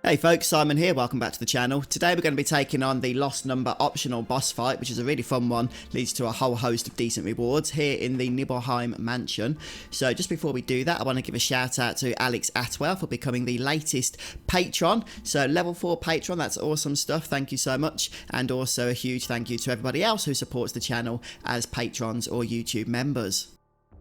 Hey folks, Simon here, welcome back to the channel. Today we're going to be taking on the Lost Number optional boss fight, which is a really fun one, leads to a whole host of decent rewards here in the Nibelheim Mansion. So just before we do that, I want to give a shout out to Alex Atwell for becoming the latest patron. So level 4 patron, that's awesome stuff, thank you so much. And also a huge thank you to everybody else who supports the channel as patrons or YouTube members.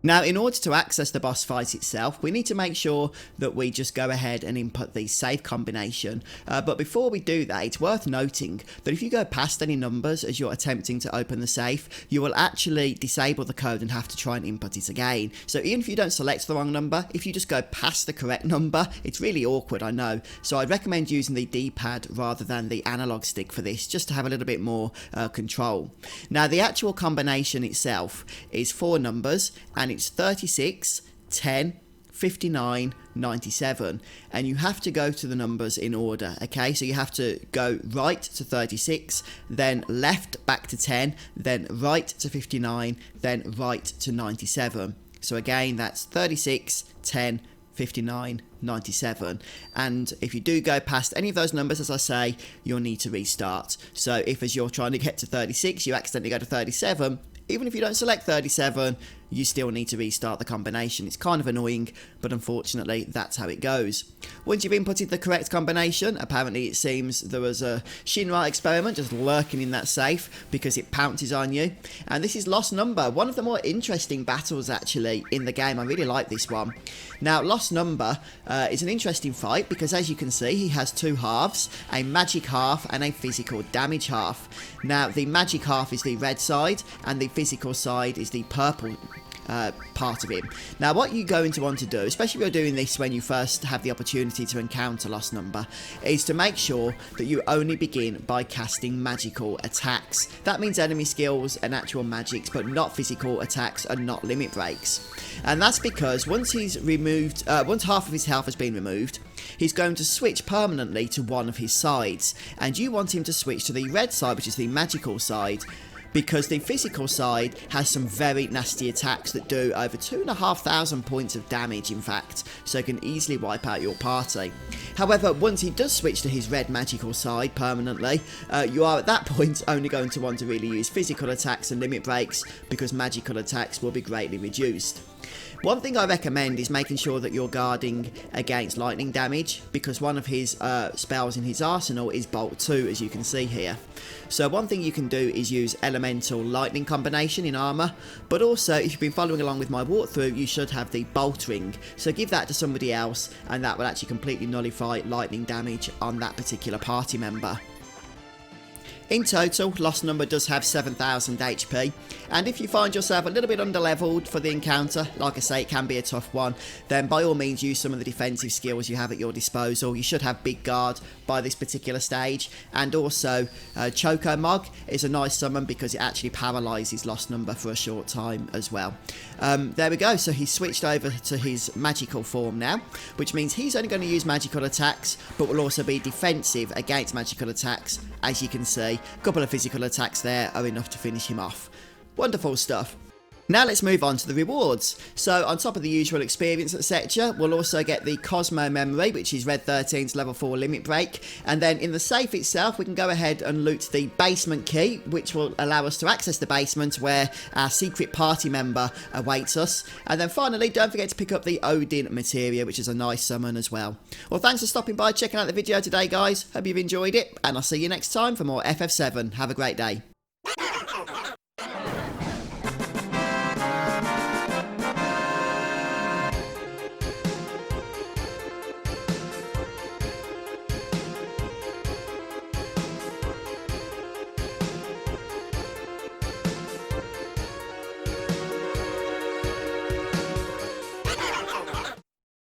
Now, in order to access the boss fight itself, we need to make sure that we just go ahead and input the safe combination. But before we do that, it's worth noting that if you go past any numbers as you're attempting to open the safe, you will actually disable the code and have to try and input it again. So even if you don't select the wrong number, if you just go past the correct number, it's really awkward, I know. So I'd recommend using the D-pad rather than the analog stick for this, just to have a little bit more control. Now, the actual combination itself is 4 numbers, and it's 36, 10, 59, 97, and you have to go to the numbers in order, okay? So you have to go right to 36, then left back to 10, then right to 59, then right to 97. So again, that's 36, 10, 59, 97, and if you do go past any of those numbers, as I say, you'll need to restart. So if as you're trying to get to 36, you accidentally go to 37, even if you don't select 37, you still need to restart the combination. It's kind of annoying, but unfortunately, that's how it goes. Once you've inputted the correct combination, apparently it seems there was a Shinra experiment just lurking in that safe because it pounces on you. And this is Lost Number, one of the more interesting battles actually in the game. I really like this one. Now, Lost Number is an interesting fight because, as you can see, he has 2 halves, a magic half and a physical damage half. Now, the magic half is the red side and the physical side is the purple part of him. Now, what you're going to want to do, especially if you're doing this when you first have the opportunity to encounter Lost Number, is to make sure that you only begin by casting magical attacks. That means enemy skills and actual magics, but not physical attacks and not limit breaks. And that's because once he's removed, once half of his health has been removed, he's going to switch permanently to one of his sides, and you want him to switch to the red side, which is the magical side, because the physical side has some very nasty attacks that do over 2,500 points of damage, in fact, so it can easily wipe out your party. However, once he does switch to his red magical side permanently, you are at that point only going to want to really use physical attacks and limit breaks, because magical attacks will be greatly reduced. One thing I recommend is making sure that you're guarding against lightning damage, because one of his spells in his arsenal is Bolt 2, as you can see here. So one thing you can do is use elemental lightning combination in armor, but also if you've been following along with my walkthrough, you should have the Bolt Ring. So give that to somebody else, and that will actually completely nullify lightning damage on that particular party member. In total, Lost Number does have 7,000 HP, and if you find yourself a little bit underleveled for the encounter, like I say, it can be a tough one, then by all means use some of the defensive skills you have at your disposal. You should have Big Guard by this particular stage, and also Choco Mog is a nice summon because it actually paralyses Lost Number for a short time as well. There we go, so he's switched over to his magical form now, which means he's only going to use magical attacks, but will also be defensive against magical attacks, as you can see. A couple of physical attacks there are enough to finish him off. Wonderful stuff. Now let's move on to the rewards. So on top of the usual experience etc, we'll also get the Cosmo Memory, which is Red XIII's level 4 limit break, and then in the safe itself we can go ahead and loot the basement key, which will allow us to access the basement where our secret party member awaits us. And then finally, don't forget to pick up the Odin materia, which is a nice summon as well. Well, thanks for stopping by, checking out the video today guys, hope you've enjoyed it, and I'll see you next time for more FF7. Have a great day.